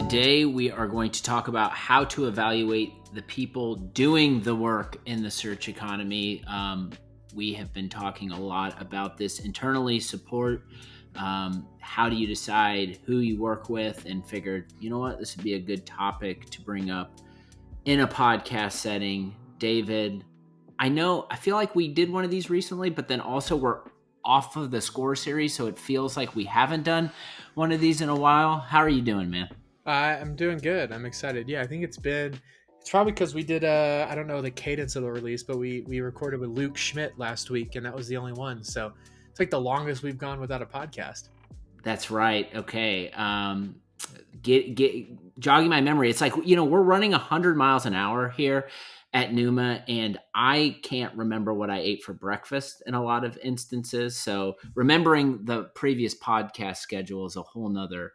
Today, we are going to talk about how to evaluate the people doing the work in the search economy. We have been talking a lot about this internally, support. How do you decide who you work with? And figured, you know what, this would be a good topic to bring up in a podcast setting. David, I feel like we did one of these recently, but then also we're off of the score series, so it feels like we haven't done one of these in a while. How are you doing, man? I'm doing good. I'm excited. Yeah, I think it's probably because we did I don't know the cadence of the release, but we recorded with Luke Schmidt last week, and that was the only one. So it's like the longest we've gone without a podcast. That's right. Okay. Get jogging my memory. It's like, we're running 100 miles an hour here at Numa, and I can't remember what I ate for breakfast in a lot of instances. So remembering the previous podcast schedule is a whole nother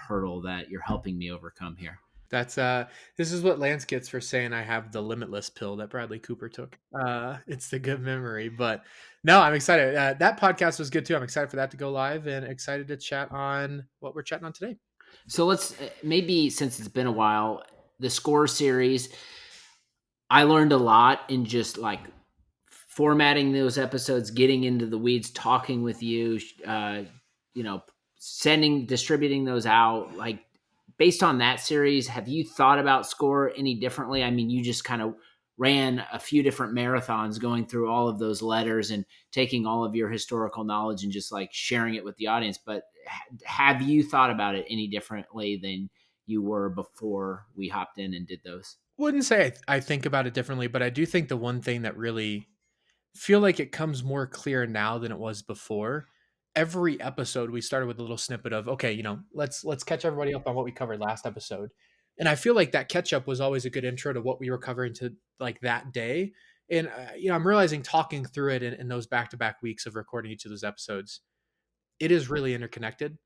hurdle that you're helping me overcome here. That's this is what Lance gets for saying I have the limitless pill that Bradley Cooper took. It's the good memory, but no, I'm excited. That podcast was good too. I'm excited for that to go live and excited to chat on what we're chatting on today. So let's maybe, since it's been a while, the score series, I learned a lot in just like formatting those episodes, getting into the weeds, talking with you, distributing those out. Like, based on that series, have you thought about score any differently? I mean, you just kind of ran a few different marathons going through all of those letters and taking all of your historical knowledge and just like sharing it with the audience. But have you thought about it any differently than you were before we hopped in and did those? Wouldn't say I think about it differently, but I do think the one thing that really feel like it comes more clear now than it was before. Every episode we started with a little snippet of, okay, let's catch everybody up on what we covered last episode. And I feel like that catch up was always a good intro to what we were covering to like that day. And I'm realizing talking through it in those back-to-back weeks of recording each of those episodes, it is really interconnected.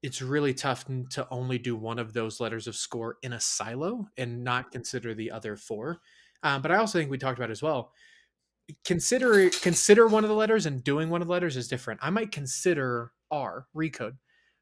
It's really tough to only do one of those letters of score in a silo and not consider the other four. But I also think we talked about as well, consider one of the letters and doing one of the letters is different. I might consider R recode.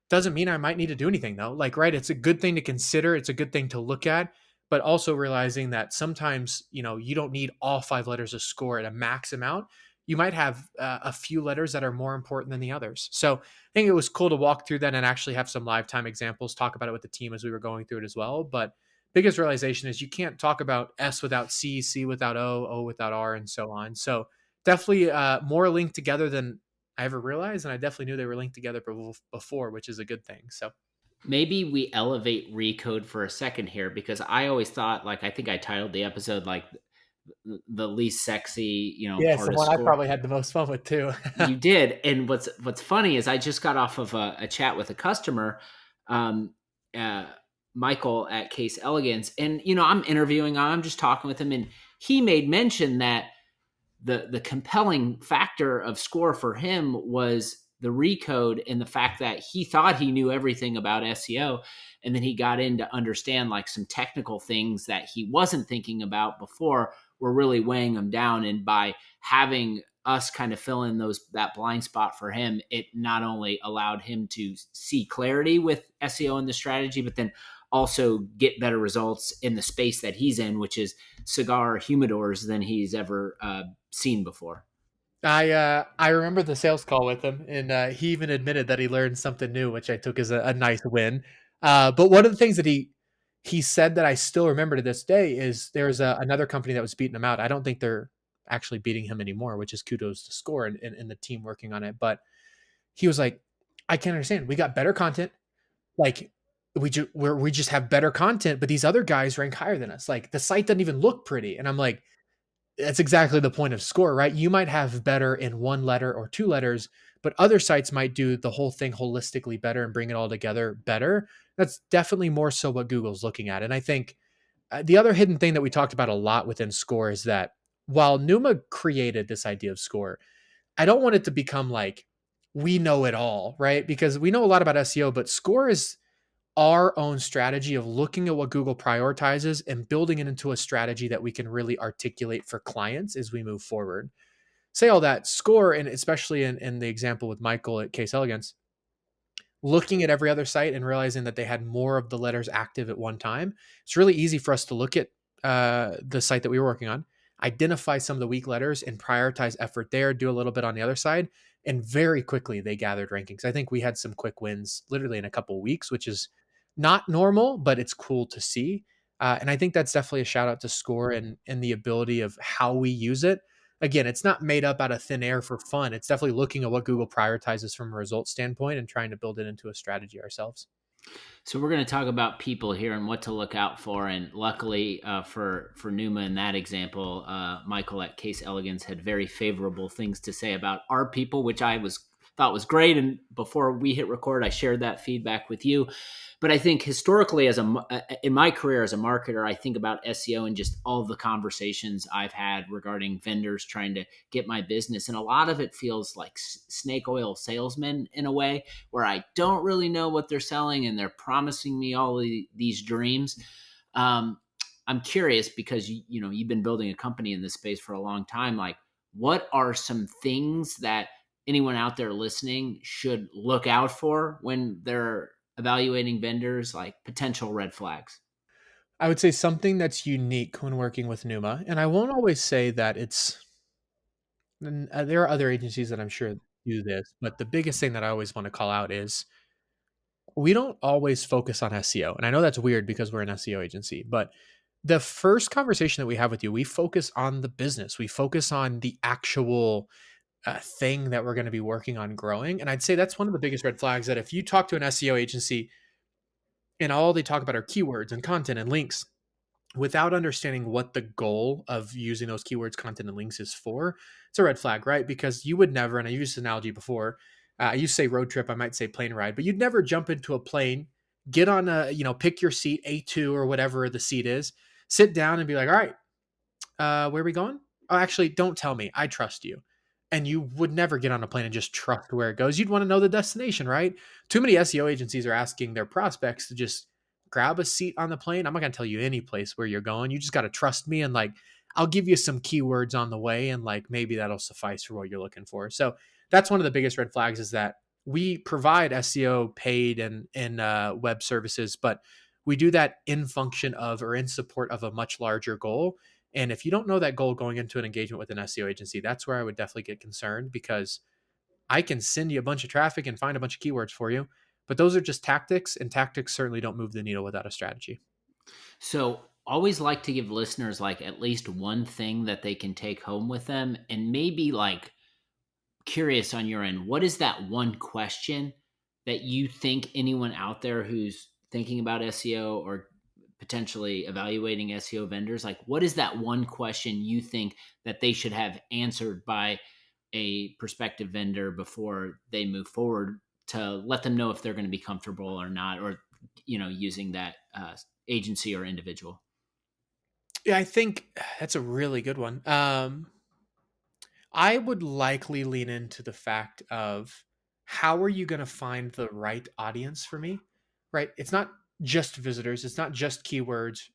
Doesn't mean I might need to do anything though. Like, right, it's a good thing to consider, it's a good thing to look at, but also realizing that sometimes, you don't need all 5 letters of score at a max amount. You might have a few letters that are more important than the others. So I think it was cool to walk through that and actually have some live time examples, talk about it with the team as we were going through it as well. But biggest realization is you can't talk about S without C, C without O without R, and so on. So definitely more linked together than I ever realized, and I definitely knew they were linked together before, which is a good thing. So maybe we elevate recode for a second here, because I always thought, like, I think I titled the episode like the least sexy, yeah, it's part the of one I score. probably had the most fun with too. You did. And what's funny is I just got off of a chat with a customer, um, uh, Michael at Case Elegance, and I'm interviewing, I'm just talking with him, and he made mention that the compelling factor of score for him was the recode, and the fact that he thought he knew everything about SEO, and then he got in to understand like some technical things that he wasn't thinking about before were really weighing him down. And by having us kind of fill in that blind spot for him, it not only allowed him to see clarity with SEO and the strategy, but then also get better results in the space that he's in, which is cigar humidors, than he's ever seen before. I remember the sales call with him, and he even admitted that he learned something new, which I took as a nice win. But one of the things that he said that I still remember to this day is there's another company that was beating him out. I don't think they're actually beating him anymore, which is kudos to Score and the team working on it. But he was like, I can't understand. We got better content. Like we just have better content, but these other guys rank higher than us. Like the site doesn't even look pretty. And I'm like, that's exactly the point of Score, right? You might have better in one letter or 2 letters, but other sites might do the whole thing holistically better and bring it all together better. That's definitely more so what Google's looking at. And I think the other hidden thing that we talked about a lot within Score is that while Numa created this idea of Score, I don't want it to become like we know it all, right? Because we know a lot about SEO, but Score is our own strategy of looking at what Google prioritizes and building it into a strategy that we can really articulate for clients as we move forward. Say all that, Score, and especially in the example with Michael at Case Elegance, looking at every other site and realizing that they had more of the letters active at one time. It's really easy for us to look at the site that we were working on, identify some of the weak letters and prioritize effort there, do a little bit on the other side. And very quickly they gathered rankings. I think we had some quick wins literally in a couple of weeks, which is not normal, but it's cool to see. And I think that's definitely a shout out to Score and the ability of how we use it. Again, it's not made up out of thin air for fun. It's definitely looking at what Google prioritizes from a result standpoint and trying to build it into a strategy ourselves. So we're going to talk about people here and what to look out for. And luckily for Numa in that example, Michael at Case Elegance had very favorable things to say about our people, which I thought was great. And before we hit record, I shared that feedback with you. But I think historically, in my career as a marketer, I think about SEO and just all the conversations I've had regarding vendors trying to get my business, and a lot of it feels like snake oil salesmen in a way, where I don't really know what they're selling and they're promising me all of these dreams. I'm curious because you've been building a company in this space for a long time. Like, what are some things that anyone out there listening should look out for when they're evaluating vendors, like potential red flags? I would say something that's unique when working with Numa, and I won't always say that there are other agencies that I'm sure do this, but the biggest thing that I always want to call out is we don't always focus on SEO. And I know that's weird because we're an SEO agency, but the first conversation that we have with you, we focus on the business. We focus on the actual thing that we're going to be working on growing. And I'd say that's one of the biggest red flags that if you talk to an SEO agency and all they talk about are keywords and content and links, without understanding what the goal of using those keywords, content, and links is for, it's a red flag, right? Because you would never, and I used this analogy before, I used to say road trip, I might say plane ride, but you'd never jump into a plane, get on pick your seat, A2 or whatever the seat is, sit down and be like, all right, where are we going? Oh, actually, don't tell me. I trust you. And you would never get on a plane and just trust where it goes. You'd want to know the destination, right? Too many SEO agencies are asking their prospects to just grab a seat on the plane. I'm not going to tell you any place where you're going. You just got to trust me. And like, I'll give you some keywords on the way. And like, maybe that'll suffice for what you're looking for. So that's one of the biggest red flags is that we provide SEO paid and web services, but we do that in function of or in support of a much larger goal. And if you don't know that goal going into an engagement with an SEO agency, that's where I would definitely get concerned because I can send you a bunch of traffic and find a bunch of keywords for you, but those are just tactics, and tactics certainly don't move the needle without a strategy. So always like to give listeners like at least one thing that they can take home with them, and maybe like curious on your end, what is that one question that you think anyone out there who's thinking about SEO or potentially evaluating SEO vendors, like what is that one question you think that they should have answered by a prospective vendor before they move forward, to let them know if they're going to be comfortable or not, or using that agency or individual? Yeah, I think that's a really good one. I would likely lean into the fact of how are you going to find the right audience for me? Right? It's not just visitors, it's not just keywords.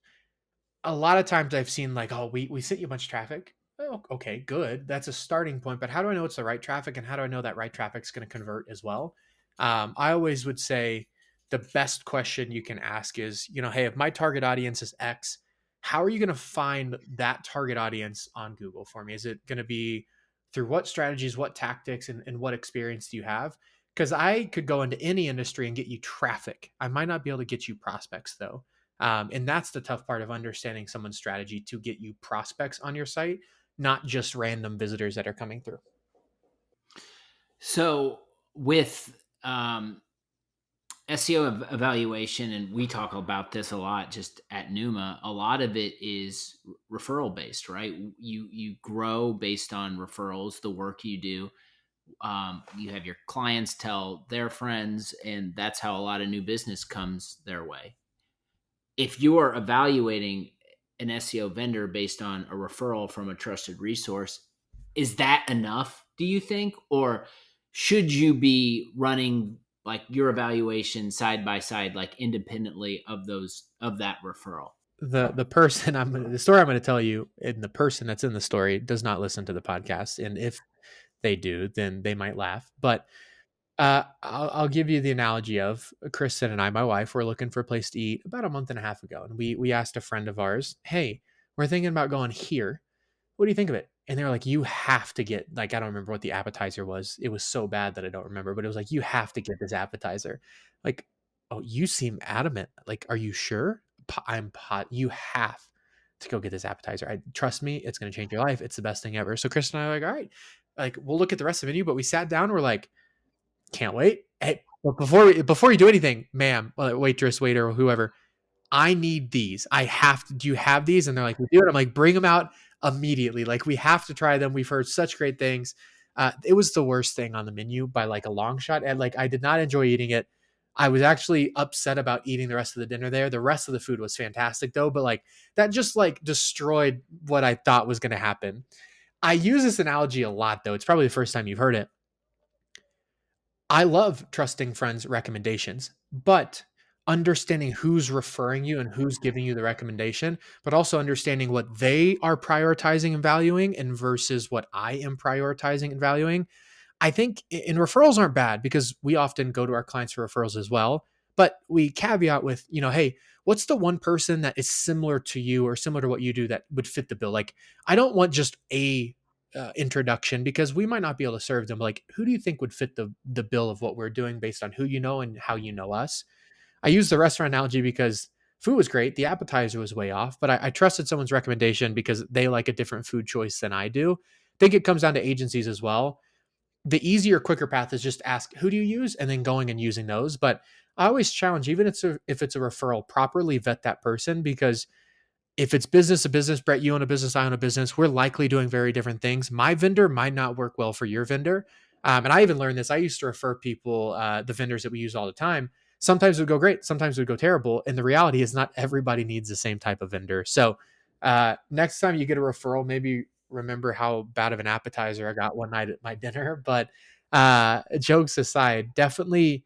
A lot of times I've seen like, oh, we sent you a bunch of traffic. Oh, okay, good. That's a starting point. But how do I know it's the right traffic, and how do I know that right traffic's going to convert as well? I always would say the best question you can ask is, hey, if my target audience is X, how are you going to find that target audience on Google for me? Is it going to be through what strategies, what tactics, and what experience do you have? Because I could go into any industry and get you traffic. I might not be able to get you prospects though. And that's the tough part of understanding someone's strategy to get you prospects on your site, not just random visitors that are coming through. So with SEO evaluation, and we talk about this a lot just at Numa, a lot of it is referral based, right? You grow based on referrals, the work you do. You have your clients tell their friends, and that's how a lot of new business comes their way. If you are evaluating an SEO vendor based on a referral from a trusted resource, is that enough, do you think? Or should you be running like your evaluation side by side, like independently of that referral? The story I'm going to tell you, and the person that's in the story does not listen to the podcast, and if they do, then they might laugh. But I'll give you the analogy of Kristen and I, my wife, were looking for a place to eat about a month and a half ago, and we asked a friend of ours, "Hey, we're thinking about going here. What do you think of it?" And they were like, "You have to get like I don't remember what the appetizer was. It was so bad that I don't remember, but it was like you have to get this appetizer." Like, oh, you seem adamant. Like, are you sure? I'm pot. You have to go get this appetizer. I trust me. It's going to change your life. It's the best thing ever. So Kristen and I are like, all right, like we'll look at the rest of the menu. But we sat down. We're like, can't wait. Hey, but before you do anything, ma'am, waitress, waiter, or whoever, I need these. I have to. Do you have these? And they're like, we do it. I'm like, bring them out immediately. Like, we have to try them. We've heard such great things. It was the worst thing on the menu by like a long shot. And like, I did not enjoy eating it. I was actually upset about eating the rest of the dinner there. The rest of the food was fantastic though, but like that just like destroyed what I thought was going to happen. I use this analogy a lot though. It's probably the first time you've heard it. I love trusting friends' recommendations, but understanding who's referring you and who's giving you the recommendation, but also understanding what they are prioritizing and valuing and versus what I am prioritizing and valuing. I think and referrals aren't bad because we often go to our clients for referrals as well, but we caveat with, hey, what's the one person that is similar to you or similar to what you do that would fit the bill? Like, I don't want just a introduction because we might not be able to serve them. Like, who do you think would fit the bill of what we're doing based on who you know and how you know us? I use the restaurant analogy because food was great. The appetizer was way off, but I trusted someone's recommendation because they like a different food choice than I do. I think it comes down to agencies as well. The easier, quicker path is just ask, who do you use? And then going and using those. But I always challenge, even if it's a referral, properly vet that person because if it's business to business, Brett, you own a business, I own a business, we're likely doing very different things. My vendor might not work well for your vendor. And I even learned this. I used to refer people, the vendors that we use all the time. Sometimes it would go great, sometimes it would go terrible. And the reality is, not everybody needs the same type of vendor. So next time you get a referral, maybe remember how bad of an appetizer I got one night at my dinner. But jokes aside, definitely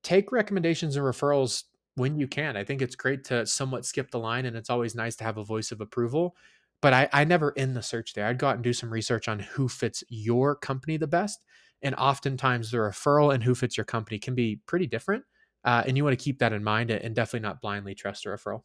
take recommendations and referrals when you can. I think it's great to somewhat skip the line, and it's always nice to have a voice of approval. But I never end the search there. I'd go out and do some research on who fits your company the best. And oftentimes the referral and who fits your company can be pretty different. And you want to keep that in mind and definitely not blindly trust a referral.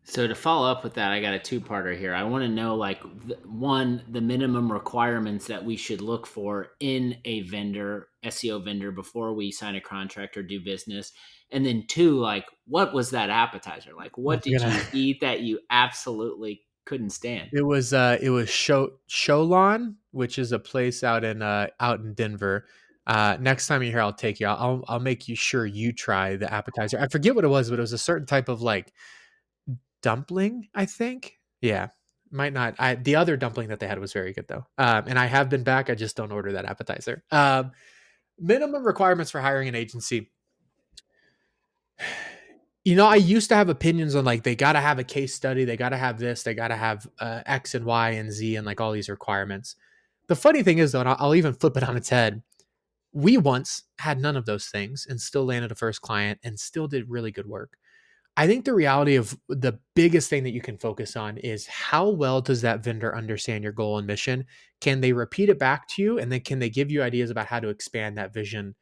So to follow up with that, I got a two-parter here. I want to know, like, one, the minimum requirements that we should look for in a vendor, SEO vendor, before we sign a contract or do business. And then two, like, what was that appetizer? Like, what We're did you gonna. eat that you absolutely couldn't stand? It was Sholon, which is a place out in Denver. Next time you're here, I'll take you. I'll make you sure you try the appetizer. I forget what it was, but it was a certain type of like dumpling, I think. Yeah. Might not. The other dumpling that they had was very good though. And I have been back. I just don't order that appetizer. Minimum requirements for hiring an agency. I used to have opinions on like they got to have a case study, they got to have this, they got to have X and Y and Z and like all these requirements. The funny thing is though, and I'll even flip it on its head. We once had none of those things and still landed a first client and still did really good work. I think the reality of the biggest thing that you can focus on is how well does that vendor understand your goal and mission? Can they repeat it back to you? And then can they give you ideas about how to expand that vision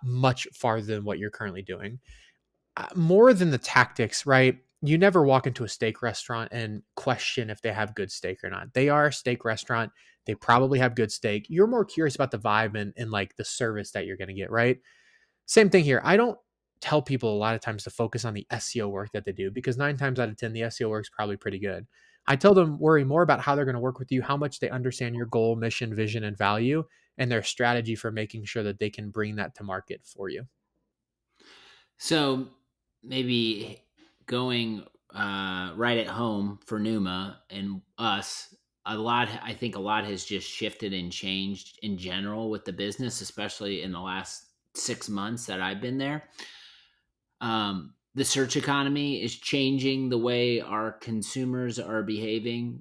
much farther than what you're currently doing? More than the tactics, right? You never walk into a steak restaurant and question if they have good steak or not. They are a steak restaurant. They probably have good steak. You're more curious about the vibe and like the service that you're going to get, right? Same thing here. I don't tell people a lot of times to focus on the SEO work that they do because 9 times out of 10, the SEO work is probably pretty good. I tell them worry more about how they're going to work with you, how much they understand your goal, mission, vision, and value, and their strategy for making sure that they can bring that to market for you. So maybe going right at home for Numa and us, a lot. I think a lot has just shifted and changed in general with the business, especially in the last 6 months that I've been there. The search economy is changing the way our consumers are behaving.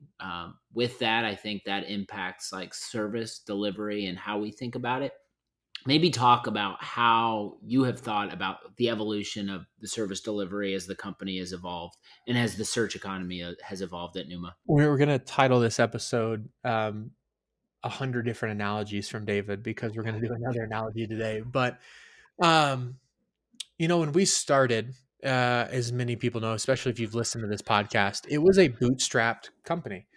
With that, I think that impacts like service delivery and how we think about it. Maybe talk about how you have thought about the evolution of the service delivery as the company has evolved and as the search economy has evolved at Numa. We're going to title this episode 100 different analogies from David because we're going to do another analogy today. But um, when we started, as many people know, especially if you've listened to this podcast, it was a bootstrapped company.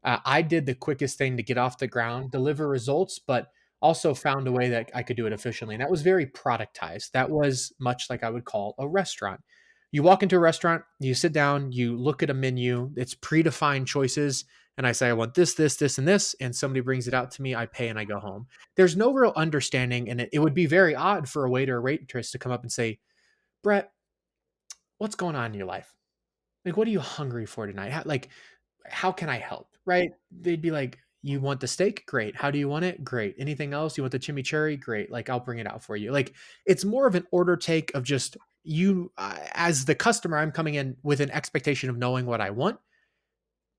I did the quickest thing to get off the ground, deliver results, but also found a way that I could do it efficiently. And that was very productized. That was much like I would call a restaurant. You walk into a restaurant, you sit down, you look at a menu, it's predefined choices. And I say, I want this, this, this, and this. And somebody brings it out to me, I pay, and I go home. There's no real understanding. And it would be very odd for a waiter or waitress to come up and say, Brett, what's going on in your life? Like, what are you hungry for tonight? How can I help? Right? They'd be like, you want the steak? Great. How do you want it? Great. Anything else? You want the chimichurri? Great. Like, I'll bring it out for you. Like, it's more of an order take of just you, as the customer, I'm coming in with an expectation of knowing what I want.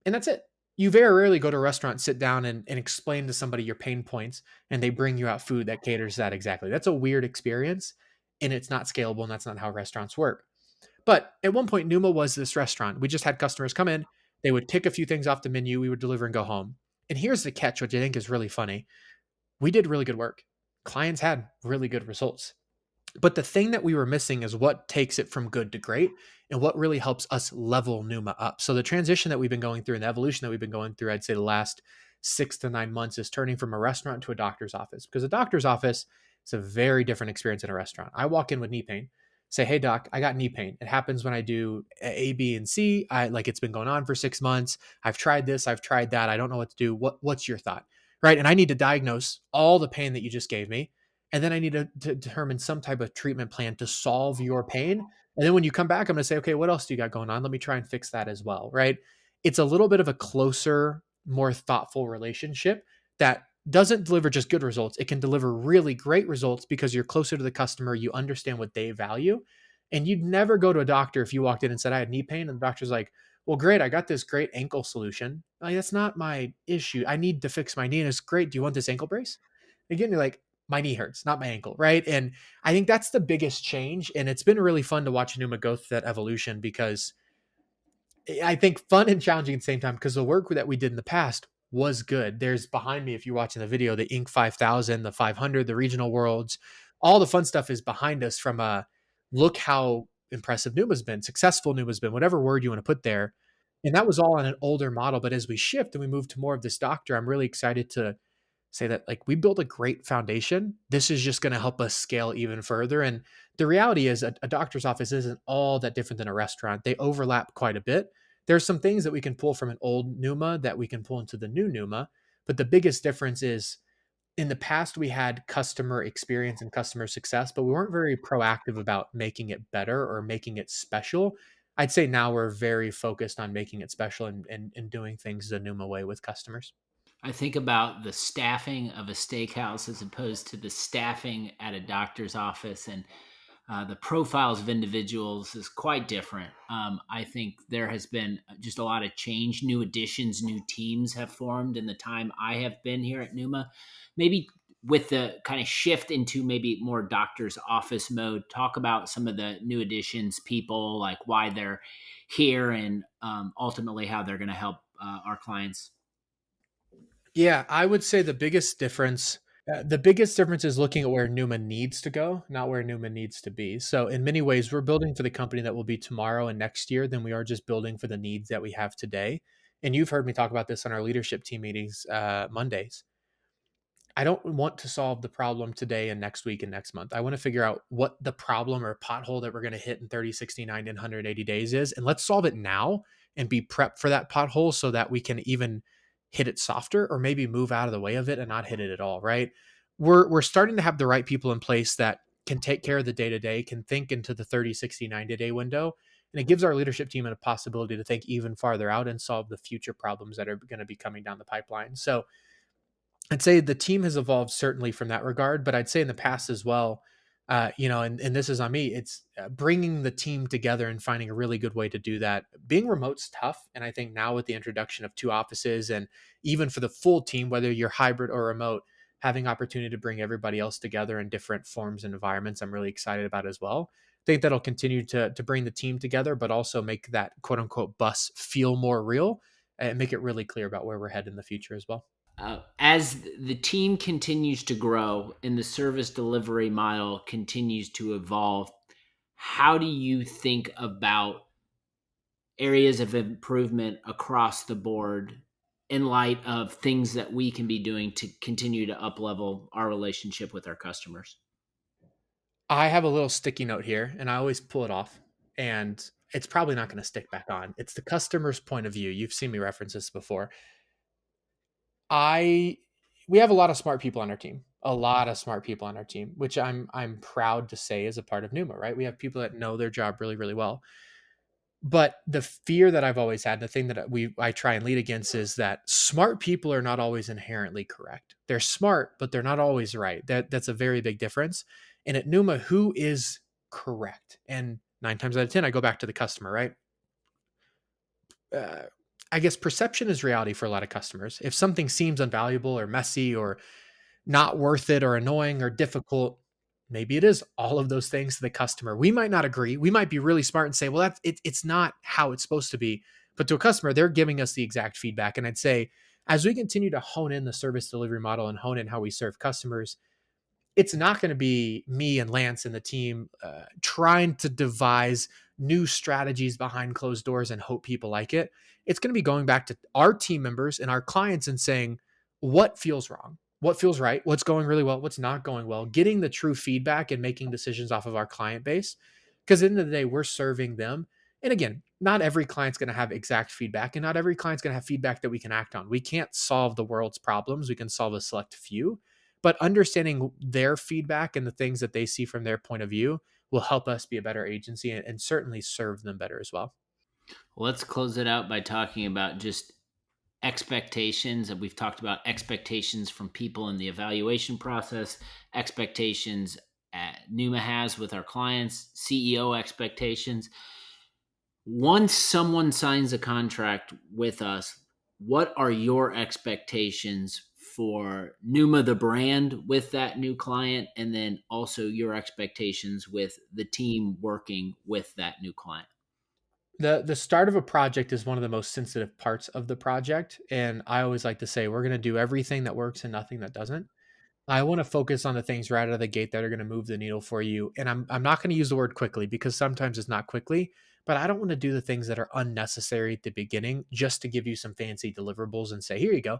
And that's it. You very rarely go to a restaurant, sit down and explain to somebody your pain points, and they bring you out food that caters to that exactly. That's a weird experience, and it's not scalable, and that's not how restaurants work. But at one point, Numa was this restaurant. We just had customers come in, they would pick a few things off the menu, we would deliver and go home. And here's the catch, which I think is really funny. We did really good work. Clients had really good results. But the thing that we were missing is what takes it from good to great and what really helps us level Numa up. So the transition that we've been going through and the evolution that we've been going through, I'd say the last 6 to 9 months, is turning from a restaurant to a doctor's office, because a doctor's office is a very different experience than a restaurant. I walk in with knee pain, say, hey doc, I got knee pain. It happens when I do A, B, and C. It's been going on for 6 months. I've tried this, I've tried that. I don't know what to do. What's your thought? Right. And I need to diagnose all the pain that you just gave me. And then I need to determine some type of treatment plan to solve your pain. And then when you come back, I'm going to say, okay, what else do you got going on? Let me try and fix that as well. Right. It's a little bit of a closer, more thoughtful relationship that doesn't deliver just good results. It can deliver really great results because you're closer to the customer. You understand what they value. And you'd never go to a doctor if you walked in and said, I had knee pain. And the doctor's like, well, great. I got this great ankle solution. Like, that's not my issue. I need to fix my knee. And it's great. Do you want this ankle brace? Again, you're like, my knee hurts, not my ankle, right? And I think that's the biggest change. And it's been really fun to watch Numa go through that evolution, because I think fun and challenging at the same time, because the work that we did in the past was good. There's behind me, if you're watching the video, the Inc. 5000, the 500, the regional worlds, all the fun stuff is behind us from a look how impressive Numa's been, successful Numa's been, whatever word you want to put there. And that was all on an older model. But as we shift and we move to more of this doctor, I'm really excited to say that, like, we built a great foundation. This is just going to help us scale even further. And the reality is a doctor's office isn't all that different than a restaurant. They overlap quite a bit. There's some things that we can pull from an old Numa that we can pull into the new Numa. But the biggest difference is, in the past, we had customer experience and customer success, but we weren't very proactive about making it better or making it special. I'd say now we're very focused on making it special and doing things the Numa way with customers. I think about the staffing of a steakhouse as opposed to the staffing at a doctor's office, and the profiles of individuals is quite different. I think there has been just a lot of change, new additions, new teams have formed in the time I have been here at Numa. Maybe with the kind of shift into maybe more doctor's office mode, talk about some of the new additions, people, like why they're here, and ultimately how they're going to help our clients. Yeah, I would say the biggest difference is looking at where Numa needs to go, not where Numa needs to be. So in many ways, we're building for the company that will be tomorrow and next year than we are just building for the needs that we have today. And you've heard me talk about this on our leadership team meetings, Mondays. I don't want to solve the problem today and next week and next month. I want to figure out what the problem or pothole that we're going to hit in 30, 60, 90, and 180 days is. And let's solve it now and be prepped for that pothole so that we can even hit it softer, or maybe move out of the way of it and not hit it at all, right? We're starting to have the right people in place that can take care of the day to day, can think into the 30, 60, 90-day window. And it gives our leadership team a possibility to think even farther out and solve the future problems that are going to be coming down the pipeline. So I'd say the team has evolved certainly from that regard, but I'd say in the past as well, and this is on me, it's bringing the team together and finding a really good way to do that. Being remote's tough. And I think now with the introduction of 2 offices, and even for the full team, whether you're hybrid or remote, having opportunity to bring everybody else together in different forms and environments, I'm really excited about as well. I think that'll continue to bring the team together, but also make that quote unquote bus feel more real and make it really clear about where we're headed in the future as well. as the team continues to grow and the service delivery model continues to evolve, how do you think about areas of improvement across the board in light of things that we can be doing to continue to up level our relationship with our customers? I have a little sticky note here, and I always pull it off, and it's probably not going to stick back on. It's the customer's point of view. You've seen me reference this before. I We have a lot of smart people on our team. A lot of smart people on our team, which I'm proud to say is a part of Numa, right? We have people that know their job really, really well. But the fear that I've always had, the thing that I try and lead against is that smart people are not always inherently correct. They're smart, but they're not always right. That's a very big difference. And at Numa, who is correct? And 9 times out of 10, I go back to the customer, right? Uh, I guess perception is reality for a lot of customers. If something seems unvaluable or messy or not worth it or annoying or difficult, maybe it is all of those things to the customer. We might not agree. We might be really smart and say, well, it's not how it's supposed to be. But to a customer, they're giving us the exact feedback. And I'd say, as we continue to hone in the service delivery model and hone in how we serve customers, it's not going to be me and Lance and the team trying to devise new strategies behind closed doors and hope people like it. It's going to be going back to our team members and our clients and saying, what feels wrong? What feels right? What's going really well? What's not going well? Getting the true feedback and making decisions off of our client base. Because at the end of the day, we're serving them. And again, not every client's going to have exact feedback, and not every client's going to have feedback that we can act on. We can't solve the world's problems. We can solve a select few, but understanding their feedback and the things that they see from their point of view will help us be a better agency and certainly serve them better as well. Well, let's close it out by talking about just expectations. And we've talked about expectations from people in the evaluation process, expectations Numa has with our clients, CEO expectations. Once someone signs a contract with us, what are your expectations for Numa the brand with that new client, and then also your expectations with the team working with that new client? The start of a project is one of the most sensitive parts of the project, and I always like to say we're going to do everything that works and nothing that doesn't. I want to focus on the things right out of the gate that are going to move the needle for you. And I'm not going to use the word quickly because sometimes it's not quickly, but I don't want to do the things that are unnecessary at the beginning just to give you some fancy deliverables and say, here you go.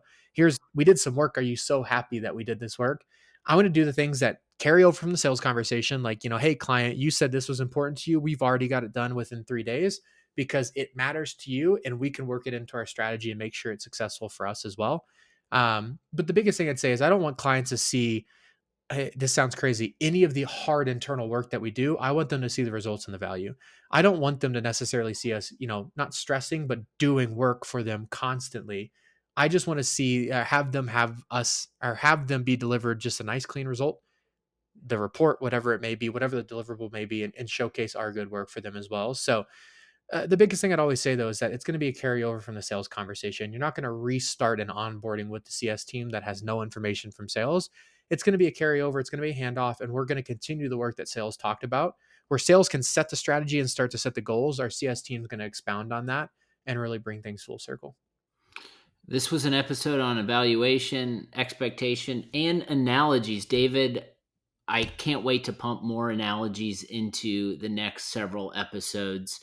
We did some work. Are you so happy that we did this work? I want to do the things that carry over from the sales conversation. Like, hey, client, you said this was important to you. We've already got it done within 3 days because it matters to you and we can work it into our strategy and make sure it's successful for us as well. But the biggest thing I'd say is I don't want clients to see, hey, this sounds crazy, any of the hard internal work that we do. I want them to see the results and the value. I don't want them to necessarily see us, not stressing, but doing work for them constantly. I just want to see, have them have us or have them be delivered just a nice, clean result, the report, whatever it may be, whatever the deliverable may be, and showcase our good work for them as well. So the biggest thing I'd always say though is that it's going to be a carryover from the sales conversation. You're not going to restart an onboarding with the CS team that has no information from sales. It's going to be a carryover. It's going to be a handoff, and we're going to continue the work that sales talked about. Where sales can set the strategy and start to set the goals, our CS team is going to expound on that and really bring things full circle. This was an episode on evaluation, expectation, and analogies. David, I can't wait to pump more analogies into the next several episodes.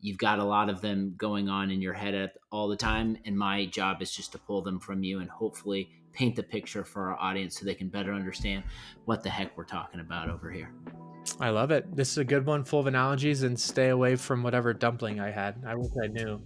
You've got a lot of them going on in your head all the time, and my job is just to pull them from you and hopefully paint the picture for our audience so they can better understand what the heck we're talking about over here. I love it. This is a good one, full of analogies, and stay away from whatever dumpling I had. I wish I knew.